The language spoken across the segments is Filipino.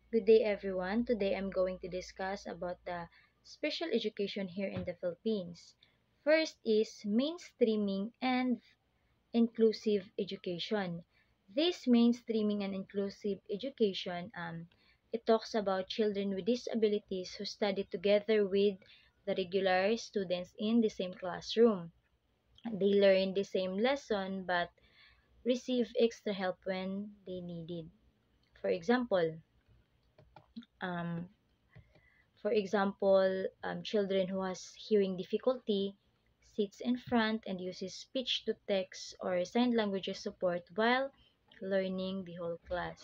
Good day everyone. Today I'm going to discuss about the special education here in the Philippines. First is mainstreaming and inclusive education. This mainstreaming and inclusive education, it talks about children with disabilities who study together with the regular students in the same classroom. They learn the same lesson but receive extra help when they need it. For example, um, children who has hearing difficulty sits in front and uses speech to text or sign languages support while learning the whole class.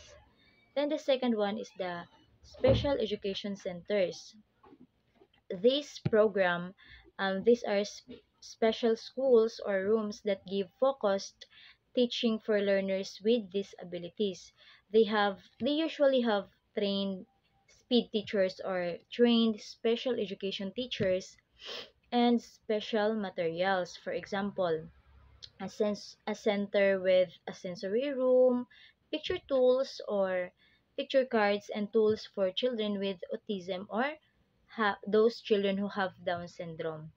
Then the second one is the special education centers. This program, these are special schools or rooms that give focused teaching for learners with disabilities. They usually have trained speed teachers or trained special education teachers and special materials. For example, a center with a sensory room, picture tools or picture cards and tools for children with autism or those children who have Down syndrome.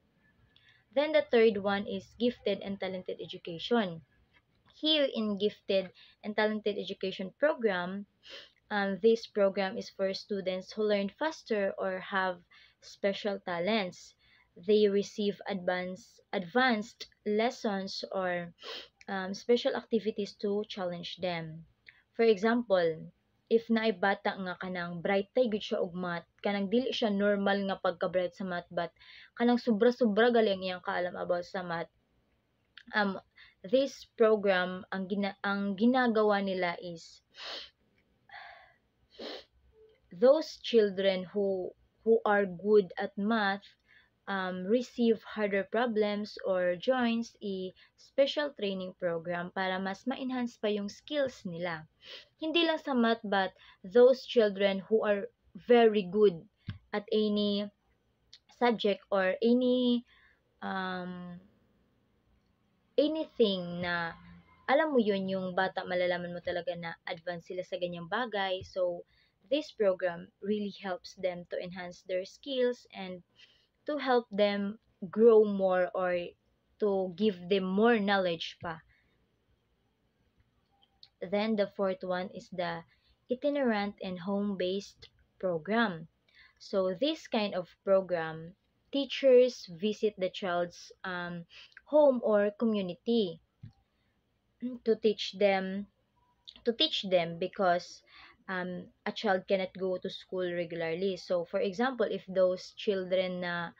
Then the third one is gifted and talented education. Here in gifted and talented education program, this program is for students who learn faster or have special talents. They receive advanced lessons or special activities to challenge them. For example, if naay bata nga kanang bright tay gud siya og math, kanang dili siya normal nga pagka-bright sa math but kanang sobra-sobra gali ang iyang kaalam about sa math. Um this program ang ginagawa nila is those children who are good at math receive harder problems or joins a special training program para mas ma-enhance pa yung skills nila. Hindi lang sa math but those children who are very good at any subject or um, anything na alam mo yun, yung bata malalaman mo talaga na advance sila sa ganyang bagay. So, this program really helps them to enhance their skills and to help them grow more or to give them more knowledge pa. Then the fourth one is the itinerant and home-based program. So this kind of program, teachers visit the child's home or community to teach them because a child cannot go to school regularly. So for example, if those children na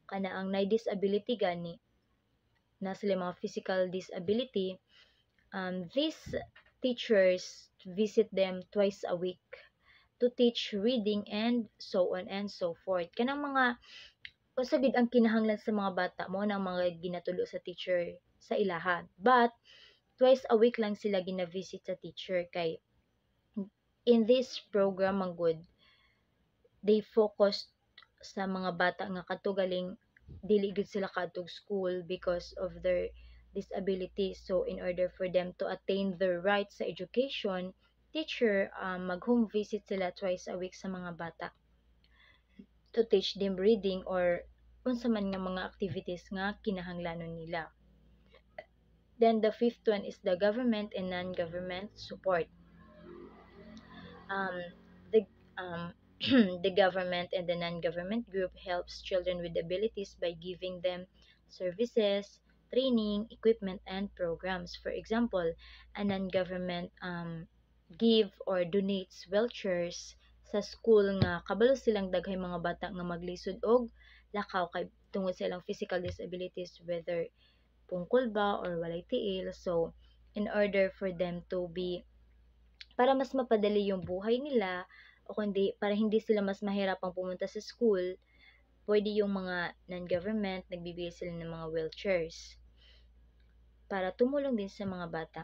kana ang na disability gani na sila mga physical disability, these teachers visit them twice a week to teach reading and so on and so forth. Kanang mga usabid ang kinahanglan sa mga bata mo ng mga ginatulo sa teacher sa ilaha. But twice a week lang sila gina-visit sa teacher kay in this program man good they focus sa mga bata nga katugaling dili gud sila kadtog school because of their disability. So in order for them to attain their rights sa education, teacher mag home visit sila twice a week sa mga bata to teach them reading or unsa man nga mga activities nga kinahanglanon nila. Then the fifth one is the government and non-government support. Um, the the government and the non-government group helps children with abilities by giving them services, training, equipment, and programs. For example, a non-government give or donates wheelchairs sa school nga kabalo silang daghay mga bata nga maglisod og lakaw kay tungod sa ilang physical disabilities whether pungkol ba or walay tiil. So in order for them to be para mas mapadali yung buhay nila o kundi para hindi sila mas mahirapang pumunta sa school, pwede yung mga non-government nagbibigay sila ng mga wheelchairs para tumulong din sa mga bata.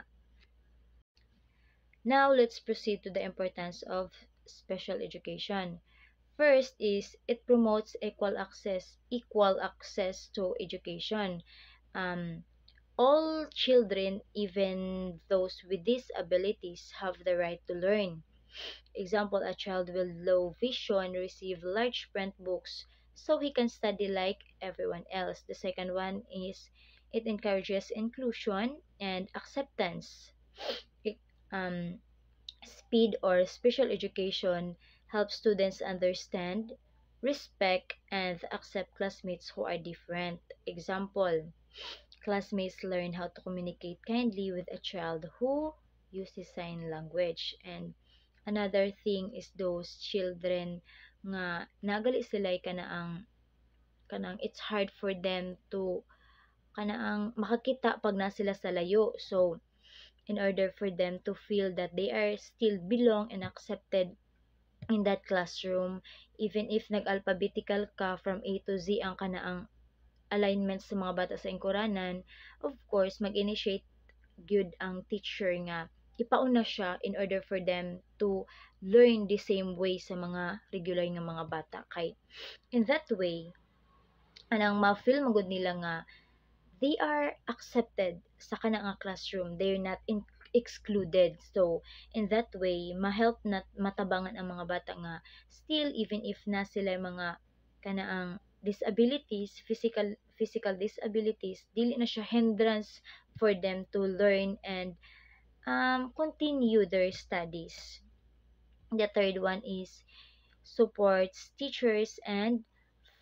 Now, let's proceed to the importance of special education. First is it promotes equal access to education. All children, even those with disabilities, have the right to learn. Example, a child with low vision receive large print books so he can study like everyone else. The second one is it encourages inclusion and acceptance. It, um, Speed or special education helps students understand, respect, and accept classmates who are different. Example, classmates learn how to communicate kindly with a child who uses sign language. And another thing is those children nga nagali sila kanang it's hard for them to kanaang makakita pag na sila sa layo. So in order for them to feel that they are still belong and accepted in that classroom, even if nag-alphabetical ka from A to Z ang kanaang alignment sa mga bata sa ingkuranan, of course mag-initiate gyud ang teacher nga ipauna siya in order for them to learn the same way sa mga regular nga mga bata. Kay in that way anang ma-feel magud nila nga they are accepted sa kanang nga classroom, they're not excluded. So in that way ma-help na matabangan ang mga bata nga still even if na sila mga kanaang disabilities, physical disabilities, dili na siya hindrance for them to learn and continue their studies. The third one is supports teachers and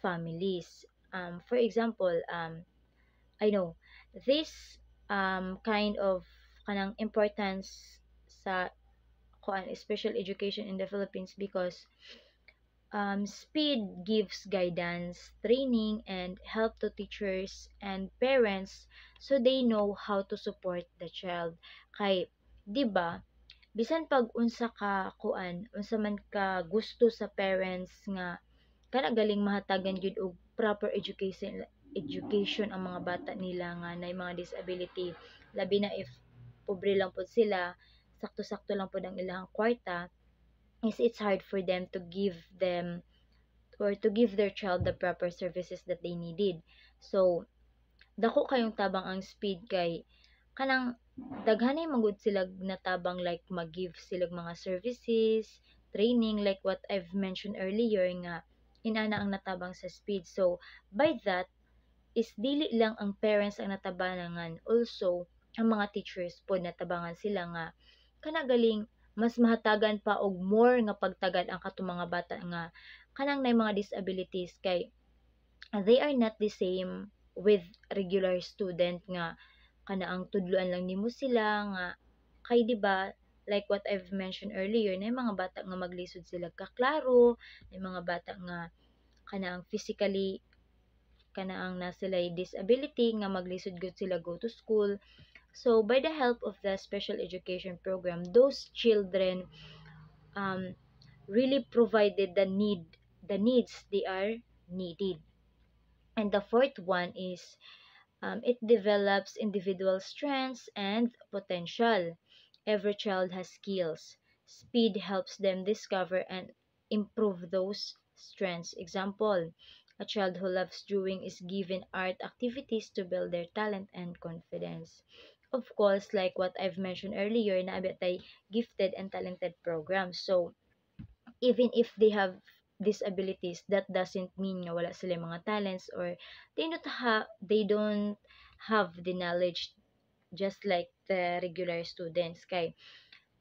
families. For example, I know this kind of kanang importance sa kuan special education in the Philippines because speed gives guidance, training, and help to teachers and parents so they know how to support the child. Kay, di ba, bisan pag unsa ka kuan, unsa man ka gusto sa parents nga kana galing mahatagan gyud og proper education ang mga bata nila nga nay mga disability, labi na if pobre lang pud sila, sakto-sakto lang pud ang ilang kwarta, is it's hard for them to give them or to give their child the proper services that they needed. So dako kayong tabang ang speed kay kanang daghanay magud sila natabang like mag-give sila mga services, training like what I've mentioned earlier nga inana ang natabang sa speed. So by that is dili lang ang parents ang natabangan, also ang mga teachers po natabangan sila nga kana galing mas mahatagan pa og more nga pagtagad ang katong mga bata nga kanang nay mga disabilities kay they are not the same with regular student nga kanaang tudloan lang nimo sila nga kay 'di ba like what I've mentioned earlier na mga bata nga maglisod sila kaklaro, may mga bata nga kanaang physically kanaang na sila disability nga maglisod gud sila go to school. So by the help of the special education program, those children um really provided the needs they are needed. And the fourth one is it develops individual strengths and potential. Every child has skills. Speed helps them discover and improve those strengths. Example, a child who loves drawing is given art activities to build their talent and confidence. Of course, like what I've mentioned earlier, na tay gifted and talented programs. So, even if they have disabilities, that doesn't mean nga wala sila mga talents or they don't have the knowledge just like the regular students. Kay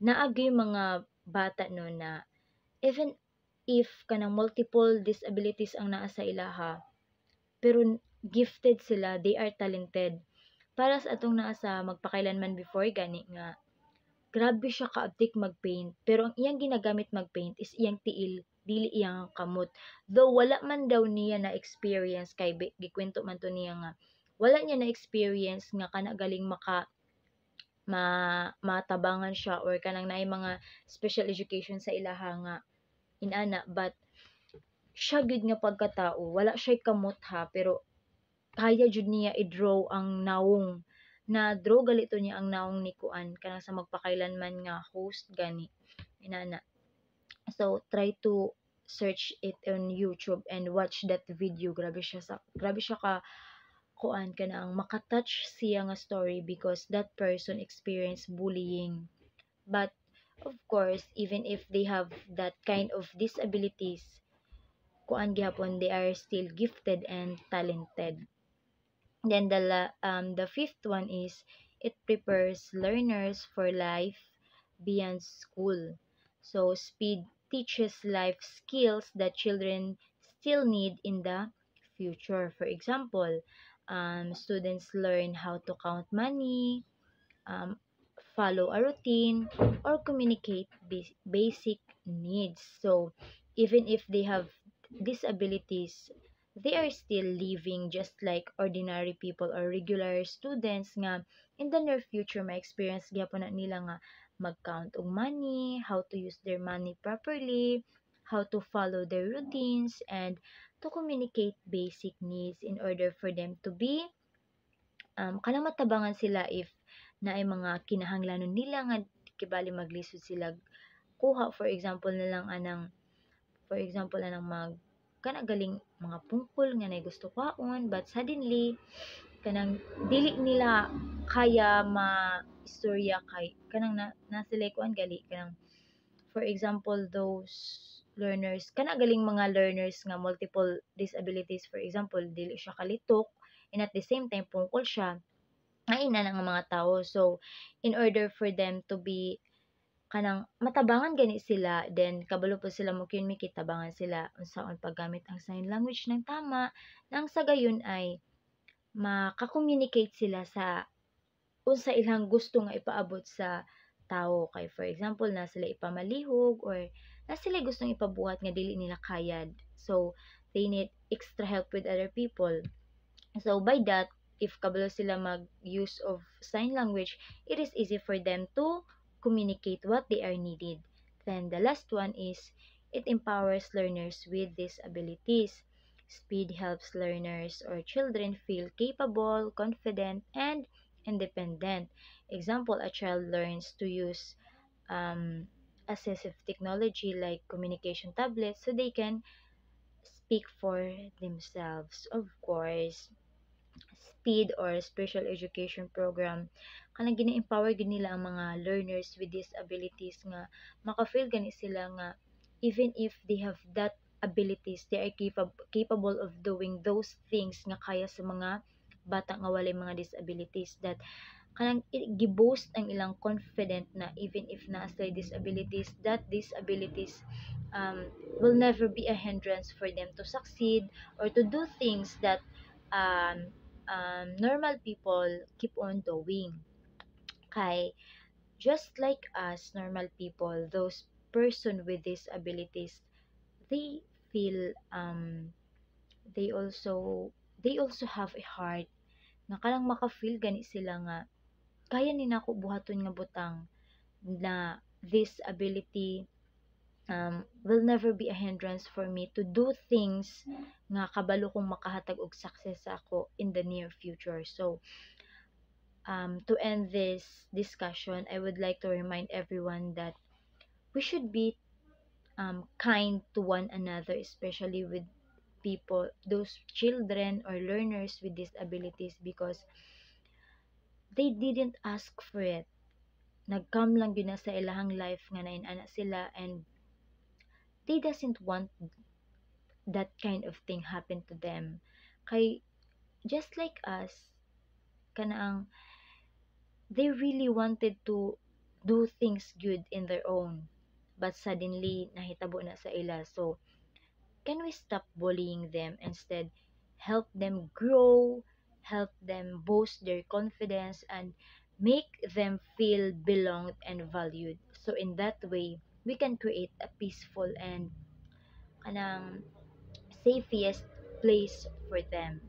naagi mga bata no na even if kanang multiple disabilities ang naa sa ilaha pero gifted sila, they are talented. Para sa atong naa sa magpakailanman before gani nga grabe siya kaabtik mag-paint, pero ang iyang ginagamit mag-paint is iyang tiil, dili iyang kamot. Though wala man daw niya na experience kay gikwento man to niya nga wala niya na experience nga kana galing matabangan siya or kanang naay mga special education sa ilaha nga inana, but siya gud nga pagkatao wala siya kamot ha, pero kaya jud niya i-draw ang nawong na draw galito niya ang naong ni kuan kanang sa magpakailanman nga host gani inana. So try to search it on YouTube and watch that video. Grabe siya ka kuan kanang makatouch siya nga story because that person experienced bullying, but Of course, even if they have that kind of disabilities, kuan gihapon they are still gifted and talented. Then the fifth one is it prepares learners for life beyond school. So speed teaches life skills that children still need in the future. For example, students learn how to count money, um, follow a routine, or communicate basic needs. So, even if they have disabilities, they are still living just like ordinary people or regular students nga in the near future ma-experience gyapon na nila nga mag-count og money, how to use their money properly, how to follow their routines, and to communicate basic needs in order for them to be kanang matabangan sila if naay mga kinahanglanon nila nga kibali maglisod sila kuha for example anang mag kana galing mga pungkol nga nay gusto kwaon but suddenly kanang dili nila kaya istorya kay kanang nasilay kuan gali kanang for example those learners kana galing mga learners nga multiple disabilities, for example dili siya kalitok and at the same time pungkol siya na ng mga tao. So, in order for them to be kanang matabangan gani sila, then kabalo po sila mo communicate tabangan sila unsaon paggamit ang sign language ng tama, nang sa gayon ay maka-communicate sila sa unsa ilang gusto nga ipaabot sa tao. Kay for example, na sila ipamalihog or na sila gustong ipabuhat nga dili nila kayad. So, they need extra help with other people. So by that, if kabalo sila mag-use of sign language, it is easy for them to communicate what they are needed. Then the last one is it empowers learners with disabilities. Speed helps learners or children feel capable, confident, and independent. Example, a child learns to use assistive technology like communication tablets so they can speak for themselves. Of course, speed or special education program kanang gina-empower gid nila ang mga learners with disabilities nga maka-feel gani sila nga even if they have that abilities they are capable of doing those things nga kaya sa mga bata nga walay mga disabilities that kanang gi-boost ang ilang confident na even if naa sila disabilities that disabilities will never be a hindrance for them to succeed or to do things that um, normal people keep on doing. Kay just like us, normal people, those person with disabilities, they feel they also they also have a heart nga kanang maka-feel gani sila nga kaya ni nako buhaton nga butang na this ability will never be a hindrance for me to do things nga kabalo kong makahatag og success sa ako in the near future. So, to end this discussion, I would like to remind everyone that we should be kind to one another, especially with people, those children or learners with disabilities, because they didn't ask for it. Nagkam lang yun na sa ilahang life nga nainana sila and they doesn't want that kind of thing happen to them. Kay just like us, kanaang they really wanted to do things good in their own but suddenly nahitabo na sa ila. So can we stop bullying them, instead help them grow, help them boost their confidence and make them feel belonged and valued. So in that way we can create a peaceful and kanang safest place for them.